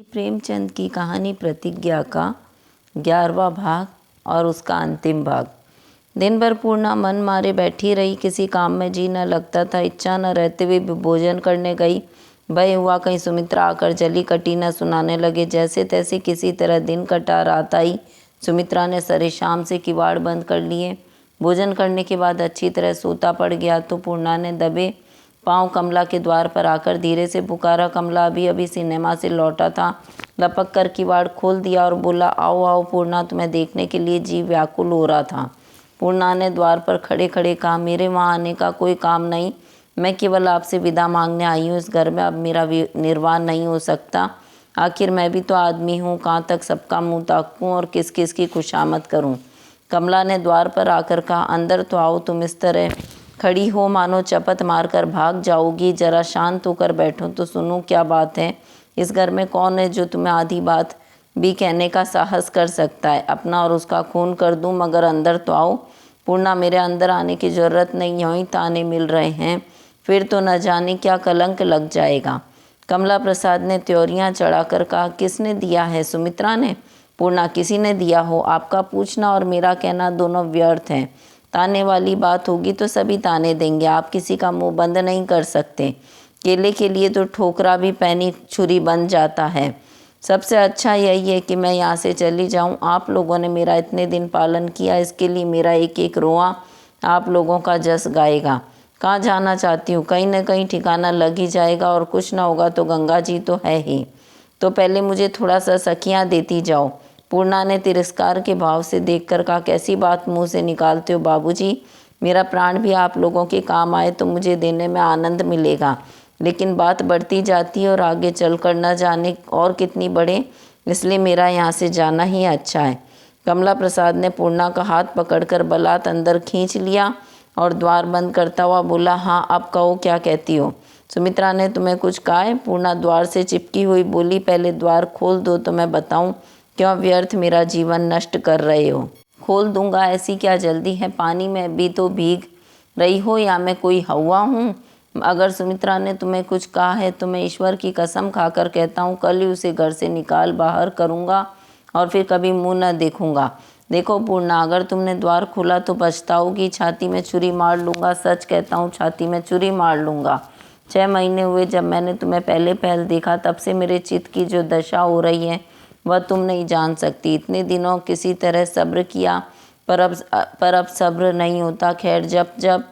प्रेमचंद की कहानी प्रतिज्ञा का 11वां भाग और उसका अंतिम भाग। दिन भर पूर्णा मन मारे बैठी रही। किसी काम में जी न लगता था। इच्छा न रहते हुए भी भोजन करने गई। भय हुआ कहीं सुमित्रा आकर जली कटी न सुनाने लगे। जैसे तैसे किसी तरह दिन कटा। रात आई। सुमित्रा ने सरे शाम से किवाड़ बंद कर लिए। भोजन करने के बाद अच्छी तरह सोता पड़ गया तो पूर्णा ने दबे पाँव कमला के द्वार पर आकर धीरे से पुकारा। कमला अभी अभी सिनेमा से लौटा था। लपक कर किवाड़ खोल दिया और बोला, आओ आओ पूर्णा, तुम्हें देखने के लिए जी व्याकुल हो रहा था। पूर्णा ने द्वार पर खड़े खड़े कहा, मेरे वहाँ आने का कोई काम नहीं, मैं केवल आपसे विदा मांगने आई हूँ। इस घर में अब मेरा निर्वाह नहीं हो सकता। आखिर मैं भी तो आदमी हूँ, कहाँ तक सबका मुँह ताकूँ और किस किस की खुशामद करूँ। कमला ने द्वार पर आकर कहा, अंदर तो आओ। तुम इस तरह खड़ी हो मानो चपत मारकर भाग जाओगी। जरा शांत होकर बैठो तो सुनो क्या बात है। इस घर में कौन है जो तुम्हें आधी बात भी कहने का साहस कर सकता है। अपना और उसका खून कर दूं, मगर अंदर तो आओ। पूर्णा, मेरे अंदर आने की ज़रूरत नहीं, यूँ ही ताने मिल रहे हैं, फिर तो न जाने क्या कलंक लग जाएगा। कमला प्रसाद ने त्योरियाँ चढ़ाकर कहा, किसने दिया है? सुमित्रा ने। पूर्णा, किसी ने दिया हो, आपका पूछना और मेरा कहना दोनों व्यर्थ हैं। ताने वाली बात होगी तो सभी ताने देंगे, आप किसी का मुंह बंद नहीं कर सकते। केले के लिए तो ठोकरा भी पैनी छुरी बन जाता है। सबसे अच्छा यही है कि मैं यहाँ से चली जाऊँ। आप लोगों ने मेरा इतने दिन पालन किया, इसके लिए मेरा एक एक रोआ आप लोगों का जस गाएगा। कहाँ जाना चाहती हूँ? कहीं न कहीं ठिकाना लग ही जाएगा, और कुछ ना होगा तो गंगा जी तो है ही। तो पहले मुझे थोड़ा सा सखियाँ देती जाओ। पूर्णा ने तिरस्कार के भाव से देखकर कहा, कैसी बात मुंह से निकालते हो बाबूजी। मेरा प्राण भी आप लोगों के काम आए तो मुझे देने में आनंद मिलेगा, लेकिन बात बढ़ती जाती है और आगे चलकर न जाने और कितनी बढ़े, इसलिए मेरा यहाँ से जाना ही अच्छा है। कमला प्रसाद ने पूर्णा का हाथ पकड़कर बलात् अंदर खींच लिया और द्वार बंद करता हुआ बोला, हाँ अब कहो, क्या कहती हो? सुमित्रा ने तुम्हें कुछ कहा है? पूर्णा द्वार से चिपकी हुई बोली, पहले द्वार खोल दो तो मैं बताऊं, क्यों व्यर्थ मेरा जीवन नष्ट कर रहे हो? खोल दूंगा, ऐसी क्या जल्दी है? पानी में भी तो भीग रही हो, या मैं कोई हवा हूँ? अगर सुमित्रा ने तुम्हें कुछ कहा है तो मैं ईश्वर की कसम खाकर कहता हूँ, कल ही उसे घर से निकाल बाहर करूँगा और फिर कभी मुँह न देखूँगा। देखो पूर्णा, अगर तुमने द्वार खोला तो पछताओगी। छाती में छुरी मार लूँगा, सच कहता हूँ, छाती में छुरी मार लूँगा। 6 महीने हुए जब मैंने तुम्हें पहले देखा, तब से मेरे चित्त की जो दशा हो रही है वह तुम नहीं जान सकती। इतने दिनों किसी तरह सब्र किया, पर अब सब्र नहीं होता। खैर, जब जब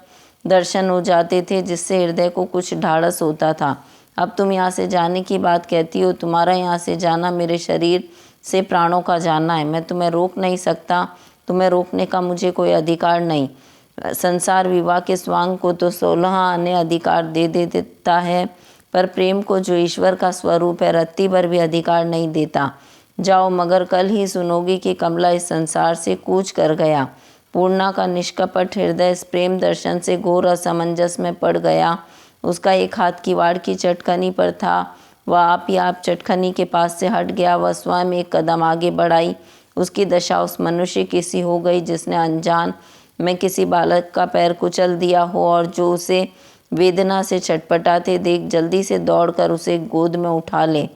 दर्शन हो जाते थे जिससे हृदय को कुछ ढाढ़स होता था। अब तुम यहाँ से जाने की बात कहती हो। तुम्हारा यहाँ से जाना मेरे शरीर से प्राणों का जाना है। मैं तुम्हें रोक नहीं सकता, तुम्हें रोकने का मुझे कोई अधिकार नहीं। संसार विवाह के स्वांग को तो 16 आने अधिकार दे देता है, पर प्रेम को जो ईश्वर का स्वरूप है रत्ती भर भी अधिकार नहीं देता। जाओ, मगर कल ही सुनोगी कि कमला इस संसार से कूच कर गया। पूर्णा का निष्कपट हृदय इस प्रेम दर्शन से घोर असमंजस में पड़ गया। उसका एक हाथ किवाड़ की चटखनी पर था, वह आप ही आप चटखनी के पास से हट गया। वह स्वयं एक कदम आगे बढ़ाई। उसकी दशा उस मनुष्य की सी हो गई जिसने अनजान में किसी बालक का पैर कुचल दिया हो, और जो उसे वेदना से छटपटाते देख जल्दी से दौड़कर उसे गोद में उठा ले।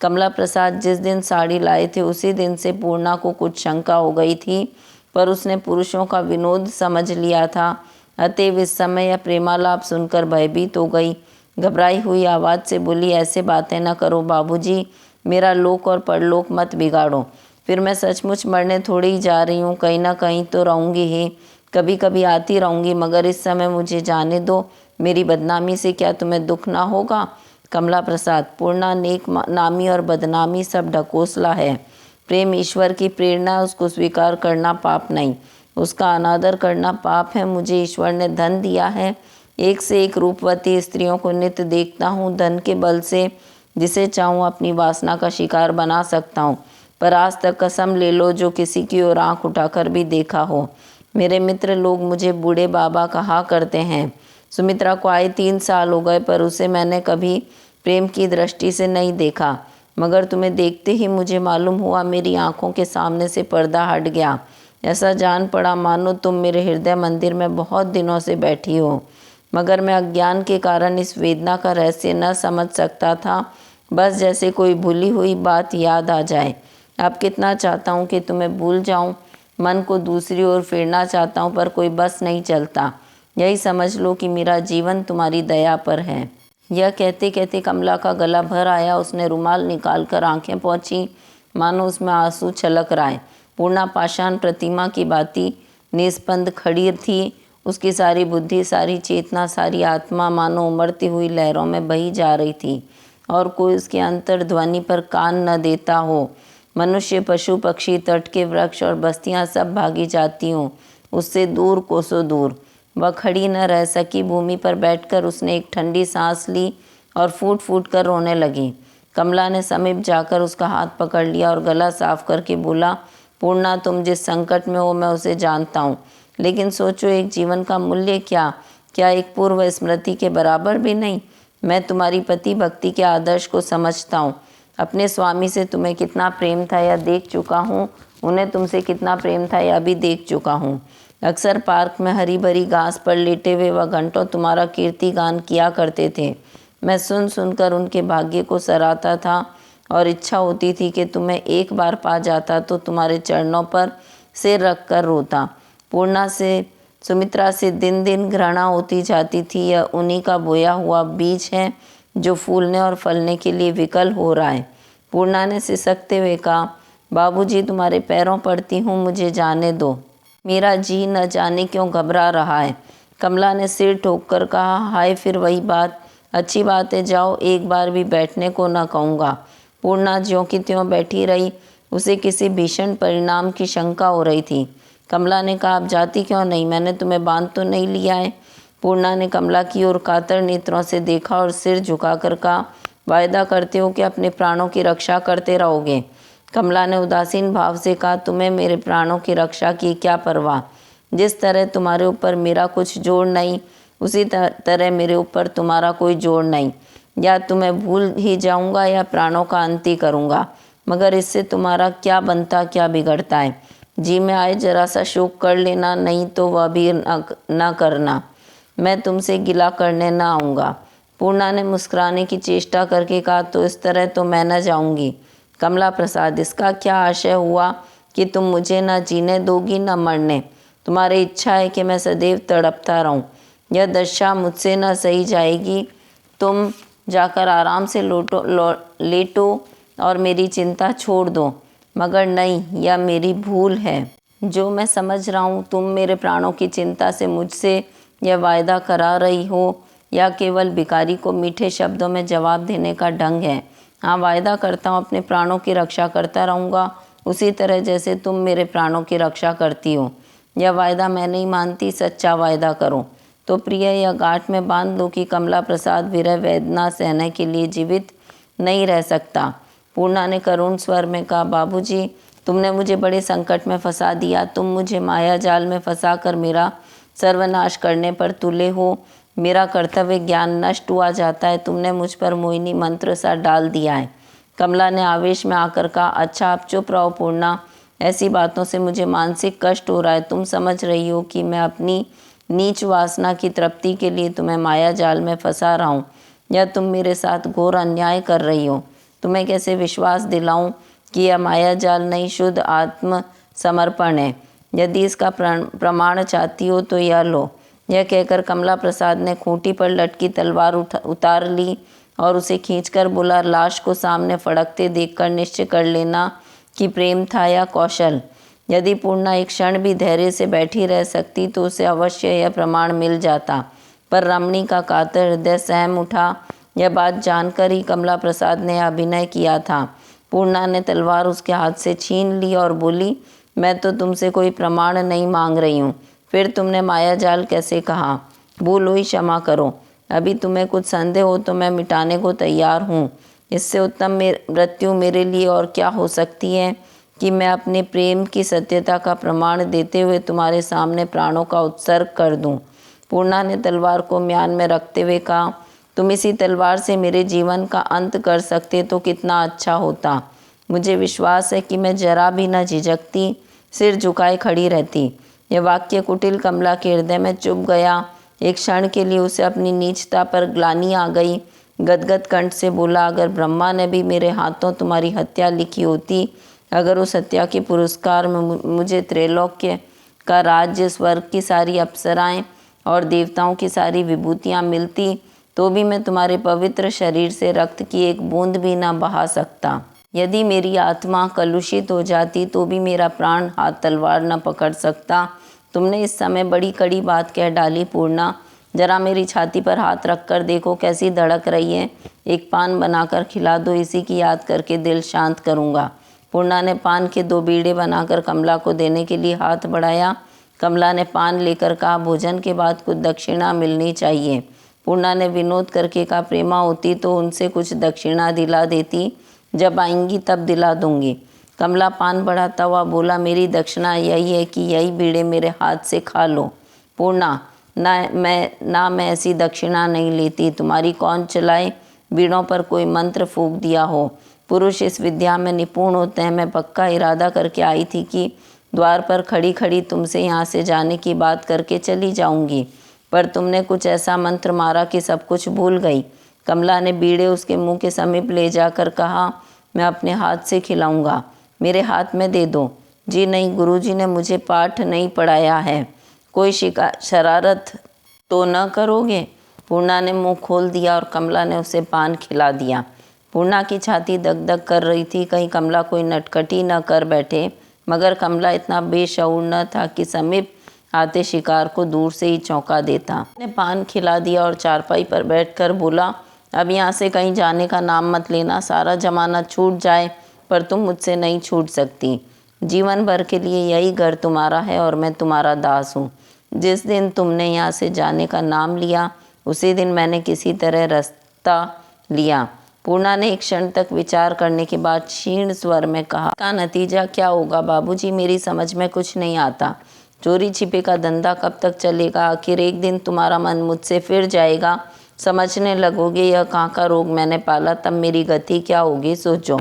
कमला प्रसाद जिस दिन साड़ी लाए थे उसी दिन से पूर्णा को कुछ शंका हो गई थी, पर उसने पुरुषों का विनोद समझ लिया था। अतएव इस समय यह प्रेमालाप सुनकर भयभीत हो गई। घबराई हुई आवाज़ से बोली, ऐसे बातें न करो बाबूजी, मेरा लोक और परलोक मत बिगाड़ो। फिर मैं सचमुच मरने थोड़ी ही जा रही हूँ, कहीं ना कहीं तो रहूँगी ही, कभी कभी आती रहूँगी, मगर इस समय मुझे जाने दो। मेरी बदनामी से क्या तुम्हें दुख ना होगा? कमला प्रसाद, पूर्णा नेक नामी और बदनामी सब ढकोसला है। प्रेम ईश्वर की प्रेरणा, उसको स्वीकार करना पाप नहीं, उसका अनादर करना पाप है। मुझे ईश्वर ने धन दिया है, एक से एक रूपवती स्त्रियों को नित्य देखता हूँ। धन के बल से जिसे चाहूँ अपनी वासना का शिकार बना सकता हूँ, पर आज तक कसम ले लो जो किसी की ओर आँख उठाकर भी देखा हो। मेरे मित्र लोग मुझे बूढ़े बाबा कहा करते हैं। सुमित्रा को आए 3 साल हो गए, पर उसे मैंने कभी प्रेम की दृष्टि से नहीं देखा, मगर तुम्हें देखते ही मुझे मालूम हुआ, मेरी आंखों के सामने से पर्दा हट गया। ऐसा जान पड़ा मानो तुम मेरे हृदय मंदिर में बहुत दिनों से बैठी हो, मगर मैं अज्ञान के कारण इस वेदना का रहस्य न समझ सकता था। बस जैसे कोई भूली हुई बात याद आ जाए। अब कितना चाहता हूँ कि तुम्हें भूल जाऊँ, मन को दूसरी ओर फेरना चाहता हूँ पर कोई बस नहीं चलता। यही समझ लो कि मेरा जीवन तुम्हारी दया पर है। यह कहते कहते कमला का गला भर आया। उसने रुमाल निकाल कर आँखें पोंछी, मानो उसमें आंसू छलक रहा है। पूर्णा पाषाण प्रतिमा की भांति निस्पंद खड़ी थी। उसकी सारी बुद्धि, सारी चेतना, सारी आत्मा मानो उमड़ती हुई लहरों में बही जा रही थी और कोई उसकी अंतर्ध्वनि पर कान न देता हो। मनुष्य, पशु, पक्षी, तट के वृक्ष और बस्तियां सब भागी जाती हों उससे दूर, कोसों दूर। वह खड़ी न रह सकी। भूमि पर बैठकर उसने एक ठंडी सांस ली और फूट फूट कर रोने लगी। कमला ने समीप जाकर उसका हाथ पकड़ लिया और गला साफ करके बोला, पूर्णा, तुम जिस संकट में हो मैं उसे जानता हूँ, लेकिन सोचो एक जीवन का मूल्य क्या एक पूर्व स्मृति के बराबर भी नहीं। मैं तुम्हारी पति भक्ति के आदर्श को समझता हूँ। अपने स्वामी से तुम्हें कितना प्रेम था यह देख चुका हूँ, उन्हें तुमसे कितना प्रेम था यह भी देख चुका हूँ। अक्सर पार्क में हरी भरी घास पर लेटे हुए वह घंटों तुम्हारा कीर्ति गान किया करते थे। मैं सुन सुनकर उनके भाग्य को सराहता था और इच्छा होती थी कि तुम्हें एक बार पा जाता तो तुम्हारे चरणों पर सिर रख कर रोता। पूर्णा से, सुमित्रा से दिन दिन घृणा होती जाती थी। यह उन्हीं का बोया हुआ बीज है जो फूलने और फलने के लिए विकल हो रहा है। पूर्णा ने सिसकते हुए कहा, बाबूजी, तुम्हारे पैरों पड़ती हूँ, मुझे जाने दो। मेरा जी न जाने क्यों घबरा रहा है। कमला ने सिर ठोक कर कहा, हाय फिर वही बात। अच्छी बात है, जाओ, एक बार भी बैठने को न कहूँगा। पूर्णा ज्यों की त्यों बैठी रही। उसे किसी भीषण परिणाम की शंका हो रही थी। कमला ने कहा, आप जाती क्यों नहीं? मैंने तुम्हें बांध तो नहीं लिया है? पूर्णा ने कमला की ओर कातर नेत्रों से देखा और सिर झुकाकर कहा, वायदा करते हो कि अपने प्राणों की रक्षा करते रहोगे? कमला ने उदासीन भाव से कहा, तुम्हें मेरे प्राणों की रक्षा की क्या परवाह? जिस तरह तुम्हारे ऊपर मेरा कुछ जोड़ नहीं, उसी तरह मेरे ऊपर तुम्हारा कोई जोड़ नहीं। या तुम्हें भूल ही जाऊंगा या प्राणों का अंत ही करूंगा, मगर इससे तुम्हारा क्या बनता, क्या बिगड़ता है? जी में आए जरा सा शोक कर लेना, नहीं तो वह भी न करना। मैं तुमसे गिला करने न आऊँगा। पूर्णा ने मुस्कुराने की चेष्टा करके कहा, तो इस तरह तो मैं न जाऊँगी। कमला प्रसाद, इसका क्या आशय हुआ कि तुम मुझे न जीने दोगी न मरने? तुम्हारी इच्छा है कि मैं सदैव तड़पता रहूं। यह दशा मुझसे न सही जाएगी। तुम जाकर आराम से लेटो और मेरी चिंता छोड़ दो। मगर नहीं, यह मेरी भूल है। जो मैं समझ रहा हूँ, तुम मेरे प्राणों की चिंता से मुझसे यह वायदा करा रही हो, या केवल भिखारी को मीठे शब्दों में जवाब देने का ढंग है? हाँ, वायदा करता हूँ अपने प्राणों की रक्षा करता रहूँगा, उसी तरह जैसे तुम मेरे प्राणों की रक्षा करती हो। यह वायदा मैं नहीं मानती, सच्चा वायदा करो। तो प्रिय, यह गांठ में बांध लो कि कमला प्रसाद विरह वेदना सहने के लिए जीवित नहीं रह सकता। पूर्णा ने करुण स्वर में कहा, बाबूजी, तुमने मुझे बड़े संकट में फंसा दिया। तुम मुझे माया जाल में फंसा कर मेरा सर्वनाश करने पर तुले हो। मेरा कर्तव्य ज्ञान नष्ट हुआ जाता है। तुमने मुझ पर मोहिनी मंत्र सा डाल दिया है। कमला ने आवेश में आकर कहा, अच्छा आप चुप रहो पूर्णा, ऐसी बातों से मुझे मानसिक कष्ट हो रहा है। तुम समझ रही हो कि मैं अपनी नीच वासना की तृप्ति के लिए तुम्हें माया जाल में फंसा रहा हूँ, या तुम मेरे साथ घोर अन्याय कर रही हो? तुम्हें कैसे विश्वास दिलाऊं कि यह माया जाल नहीं, शुद्ध आत्म समर्पण है? यदि इसका प्रमाण चाहती हो तो यह लो। यह कहकर कमला प्रसाद ने खूंटी पर लटकी तलवार उतार ली और उसे खींचकर बोला, लाश को सामने फड़कते देखकर निश्चय कर लेना कि प्रेम था या कौशल। यदि पूर्णा एक क्षण भी धैर्य से बैठी रह सकती तो उसे अवश्य यह प्रमाण मिल जाता, पर रमणी का कातर हृदय सहम उठा। यह बात जानकर ही कमला प्रसाद ने अभिनय किया था। पूर्णा ने तलवार उसके हाथ से छीन ली और बोली, मैं तो तुमसे कोई प्रमाण नहीं मांग रही हूँ, फिर तुमने मायाजाल कैसे कहा? भूल हुई, क्षमा करो। अभी तुम्हें कुछ संदेह हो तो मैं मिटाने को तैयार हूँ। इससे उत्तम मृत्यु मेरे लिए और क्या हो सकती है कि मैं अपने प्रेम की सत्यता का प्रमाण देते हुए तुम्हारे सामने प्राणों का उत्सर्ग कर दूं। पूर्णा ने तलवार को म्यान में रखते हुए कहा, तुम इसी तलवार से मेरे जीवन का अंत कर सकते तो कितना अच्छा होता। मुझे विश्वास है कि मैं जरा भी न झिझकती, सिर झुकाए खड़ी रहती। यह वाक्य कुटिल कमला के हृदय में चुभ गया। एक क्षण के लिए उसे अपनी नीचता पर ग्लानि आ गई। गदगद कंठ से बोला, अगर ब्रह्मा ने भी मेरे हाथों तुम्हारी हत्या लिखी होती, अगर उस हत्या के पुरस्कार में मुझे त्रैलोक्य का राज्य, स्वर्ग की सारी अप्सराएं और देवताओं की सारी विभूतियां मिलती, तो भी मैं तुम्हारे पवित्र शरीर से रक्त की एक बूंद भी न बहा सकता। यदि मेरी आत्मा कलुषित हो जाती तो भी मेरा प्राण हाथ तलवार न पकड़ सकता। तुमने इस समय बड़ी कड़ी बात कह डाली पूर्णा। जरा मेरी छाती पर हाथ रख कर देखो कैसी धड़क रही है। एक पान बनाकर खिला दो, इसी की याद करके दिल शांत करूँगा। पूर्णा ने पान के 2 बीड़े बनाकर कमला को देने के लिए हाथ बढ़ाया। कमला ने पान लेकर कहा, भोजन के बाद कुछ दक्षिणा मिलनी चाहिए। पूर्णा ने विनोद करके कहा, प्रेमा होती तो उनसे कुछ दक्षिणा दिला देती, जब आएंगी तब दिला दूंगी। कमला पान बढ़ाता हुआ बोला, मेरी दक्षिणा यही है कि यही बीड़े मेरे हाथ से खा लो। पूर्णा, मैं ऐसी दक्षिणा नहीं लेती। तुम्हारी कौन चलाए बीड़ों पर कोई मंत्र फूंक दिया हो। पुरुष इस विद्या में निपुण होते हैं। मैं पक्का इरादा करके आई थी कि द्वार पर खड़ी खड़ी तुमसे यहाँ से जाने की बात करके चली जाऊंगी, पर तुमने कुछ ऐसा मंत्र मारा कि सब कुछ भूल गई। कमला ने बीड़े उसके मुंह के समीप ले जाकर कहा, मैं अपने हाथ से खिलाऊंगा, मेरे हाथ में दे दो। जी नहीं, गुरुजी ने मुझे पाठ नहीं पढ़ाया है। कोई शरारत तो न करोगे? पूर्णा ने मुंह खोल दिया और कमला ने उसे पान खिला दिया। पूर्णा की छाती दग दग कर रही थी, कहीं कमला कोई नटखटी न कर बैठे, मगर कमला इतना बेशऊर न था कि समीप आते शिकार को दूर से ही चौंका देता। ने पान खिला दिया और चारपाई पर बैठकर बोला, अब यहाँ से कहीं जाने का नाम मत लेना। सारा जमाना छूट जाए पर तुम मुझसे नहीं छूट सकती। जीवन भर के लिए यही घर तुम्हारा है और मैं तुम्हारा दास हूँ। जिस दिन तुमने यहाँ से जाने का नाम लिया, उसी दिन मैंने किसी तरह रास्ता लिया। पूर्णा ने एक क्षण तक विचार करने के बाद क्षीण स्वर में कहा, का नतीजा क्या होगा बाबूजी? मेरी समझ में कुछ नहीं आता। चोरी छिपे का धंधा कब तक चलेगा? आखिर एक दिन तुम्हारा मन मुझसे फिर जाएगा, समझने लगोगे यह कहाँ का रोग मैंने पाला, तब मेरी गति क्या होगी, सोचो।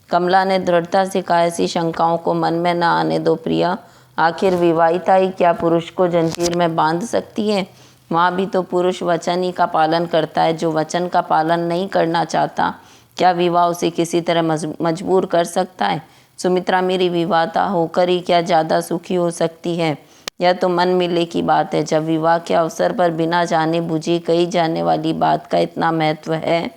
कमला ने दृढ़ता से कहा, ऐसी शंकाओं को मन में न आने दो प्रिया। आखिर विवाहिता ही क्या पुरुष को जंजीर में बांध सकती है? वहाँ भी तो पुरुष वचन ही का पालन करता है। जो वचन का पालन नहीं करना चाहता, क्या विवाह उसे किसी तरह मजबूर कर सकता है? सुमित्रा मेरी विवाहिता होकर ही क्या ज़्यादा सुखी हो सकती है? यह तो मन मिले की बात है। जब विवाह के अवसर पर बिना जाने बुझी कही जाने वाली बात का इतना महत्व है,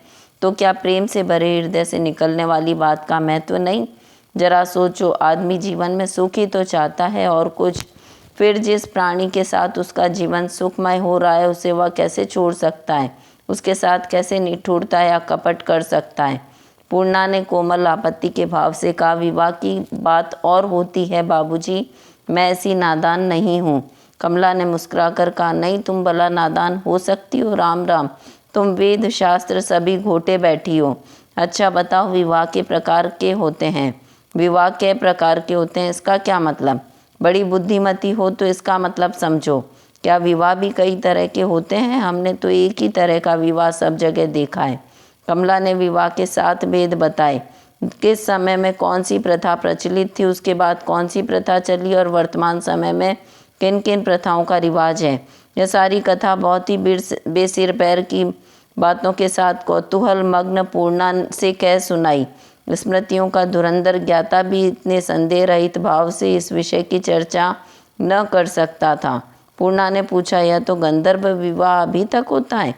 तो क्या प्रेम से भरे हृदय से निकलने वाली बात का महत्व नहीं? जरा सोचो, आदमी जीवन में सुख ही तो चाहता है और कुछ। फिर जिस प्राणी के साथ उसका जीवन सुखमय हो रहा है, उसे वह कैसे छोड़ सकता है? उसके साथ कैसे निठुरता या कपट कर सकता है? पूर्णा ने कोमल आपत्ति के भाव से कहा, विवाह की बात और होती है बाबूजी, मैं ऐसी नादान नहीं हूँ। कमला ने मुस्कुराकर कहा, नहीं, तुम भला नादान हो सकती हो? राम राम, तुम वेद शास्त्र सभी घोटे बैठी हो। अच्छा बताओ, विवाह के प्रकार के होते हैं? विवाह के प्रकार के होते हैं, इसका क्या मतलब? बड़ी बुद्धिमती हो तो इसका मतलब समझो। क्या विवाह भी कई तरह के होते हैं? हमने तो एक ही तरह का विवाह सब जगह देखा है। कमला ने विवाह के 7 भेद बताए। किस समय में कौन सी प्रथा प्रचलित थी, उसके बाद कौन सी प्रथा चली और वर्तमान समय में किन किन प्रथाओं का रिवाज है। यह सारी कथा बहुत ही बेसिर पैर की बातों के साथ कौतूहल मग्न पूर्णा से कह सुनाई। स्मृतियों का धुरंधर ज्ञाता भी इतने संदेह रहित भाव से इस विषय की चर्चा न कर सकता था। पूर्णा ने पूछा, यह तो गंधर्व विवाह अभी तक होता है?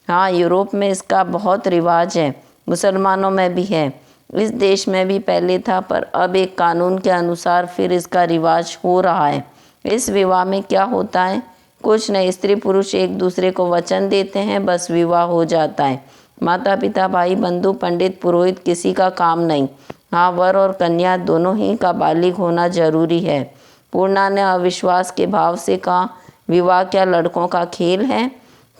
हाँ, यूरोप में इसका बहुत रिवाज है, मुसलमानों में भी है, इस देश में भी पहले था, पर अब एक कानून के अनुसार फिर इसका रिवाज हो रहा है। इस विवाह में क्या होता है? कुछ नहीं, स्त्री पुरुष एक दूसरे को वचन देते हैं, बस विवाह हो जाता है। माता पिता, भाई बंधु, पंडित, पुरोहित, किसी का काम नहीं। हाँ, वर और कन्या दोनों ही का बालिग होना जरूरी है। पूर्णा ने अविश्वास के भाव से कहा, विवाह क्या लड़कों का खेल है?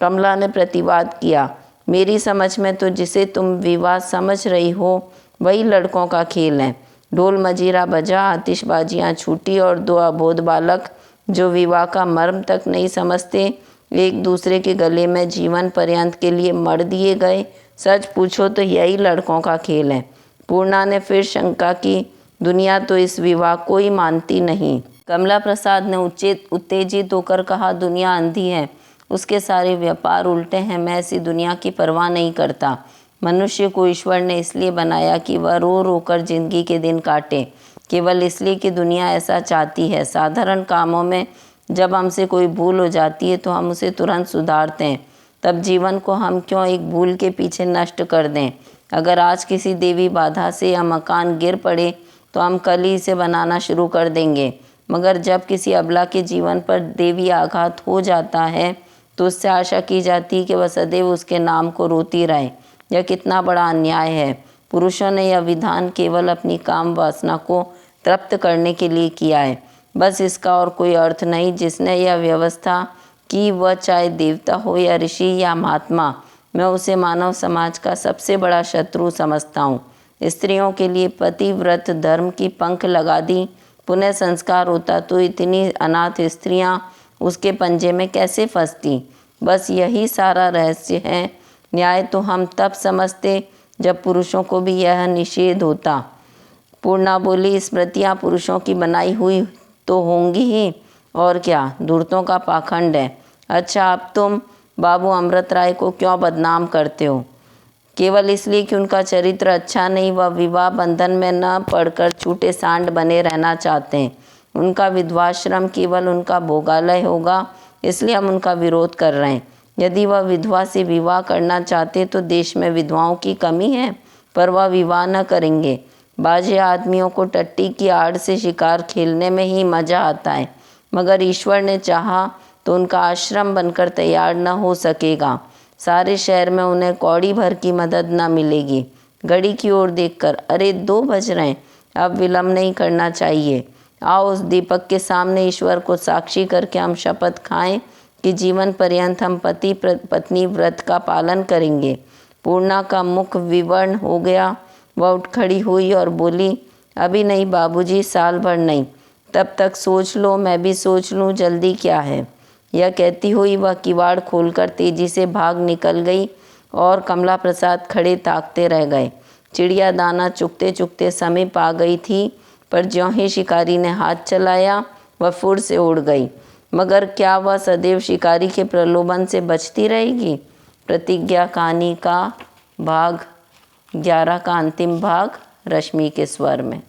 कमला ने प्रतिवाद किया, मेरी समझ में तो जिसे तुम विवाह समझ रही हो वही लड़कों का खेल है। ढोल मजीरा बजा, आतिशबाजियाँ छूटी और 2 अबोध बालक जो विवाह का मर्म तक नहीं समझते, एक दूसरे के गले में जीवन पर्यंत के लिए मर दिए गए। सच पूछो तो यही लड़कों का खेल है। पूर्णा ने फिर शंका की, दुनिया तो इस विवाह को ही मानती नहीं। कमला प्रसाद ने उत्तेजित होकर कहा, दुनिया अंधी है, उसके सारे व्यापार उल्टे हैं। मैं ऐसी दुनिया की परवाह नहीं करता। मनुष्य को ईश्वर ने इसलिए बनाया कि वह रो रो कर जिंदगी के दिन काटे, केवल इसलिए कि दुनिया ऐसा चाहती है। साधारण कामों में जब हमसे कोई भूल हो जाती है तो हम उसे तुरंत सुधारते हैं, तब जीवन को हम क्यों एक भूल के पीछे नष्ट कर दें। अगर आज किसी देवी बाधा से यह मकान गिर पड़े तो हम कल ही इसे बनाना शुरू कर देंगे, मगर जब किसी अबला के जीवन पर देवी आघात हो जाता है तो उससे आशा की जाती है कि वह सदैव उसके नाम को रोती रहे। यह कितना बड़ा अन्याय है। पुरुषों ने यह विधान केवल अपनी काम वासना को तृप्त करने के लिए किया है, बस इसका और कोई अर्थ नहीं। जिसने यह व्यवस्था की वह चाहे देवता हो या ऋषि या महात्मा, मैं उसे मानव समाज का सबसे बड़ा शत्रु समझता हूँ। स्त्रियों के लिए पतिव्रत धर्म की पंख लगा दी। पुनः संस्कार होता तो इतनी अनाथ स्त्रियां उसके पंजे में कैसे फंसती। बस यही सारा रहस्य है। न्याय तो हम तब समझते जब पुरुषों को भी यह निषेध होता। पूर्णा बोली, स्मृतियाँ पुरुषों की बनाई हुई तो होंगी ही, और क्या, धूर्तों का पाखंड है। अच्छा, अब तुम बाबू अमृत राय को क्यों बदनाम करते हो? केवल इसलिए कि उनका चरित्र अच्छा नहीं। वह विवाह बंधन में न पड़कर छूटे सांड बने रहना चाहते हैं। उनका विधवाश्रम केवल उनका भोगालय होगा, इसलिए हम उनका विरोध कर रहे हैं। यदि वह विधवा से विवाह करना चाहते तो देश में विधवाओं की कमी है, पर वह विवाह न करेंगे। बाजे आदमियों को टट्टी की आड़ से शिकार खेलने में ही मजा आता है, मगर ईश्वर ने चाहा तो उनका आश्रम बनकर तैयार न हो सकेगा। सारे शहर में उन्हें कौड़ी भर की मदद न मिलेगी। घड़ी की ओर देखकर, अरे 2 बज रहे हैं, अब विलम्ब नहीं करना चाहिए। आओ उस दीपक के सामने ईश्वर को साक्षी करके हम शपथ खाएं कि जीवन पर्यंत हम पति पत्नी व्रत का पालन करेंगे। पूर्णा का मुख विवर्ण हो गया। वह उठ खड़ी हुई और बोली, अभी नहीं बाबूजी, साल भर नहीं, तब तक सोच लो, मैं भी सोच लूँ, जल्दी क्या है। यह कहती हुई वह किवाड़ खोलकर तेजी से भाग निकल गई और कमला प्रसाद खड़े ताकते रह गए। चिड़िया दाना चुगते चुगते समीप आ गई थी, पर ज्यों ही शिकारी ने हाथ चलाया वह फुर से उड़ गई। मगर क्या वह सदैव शिकारी के प्रलोभन से बचती रहेगी? प्रतिज्ञा कहानी का भाग 11 का अंतिम भाग रश्मि के स्वर में।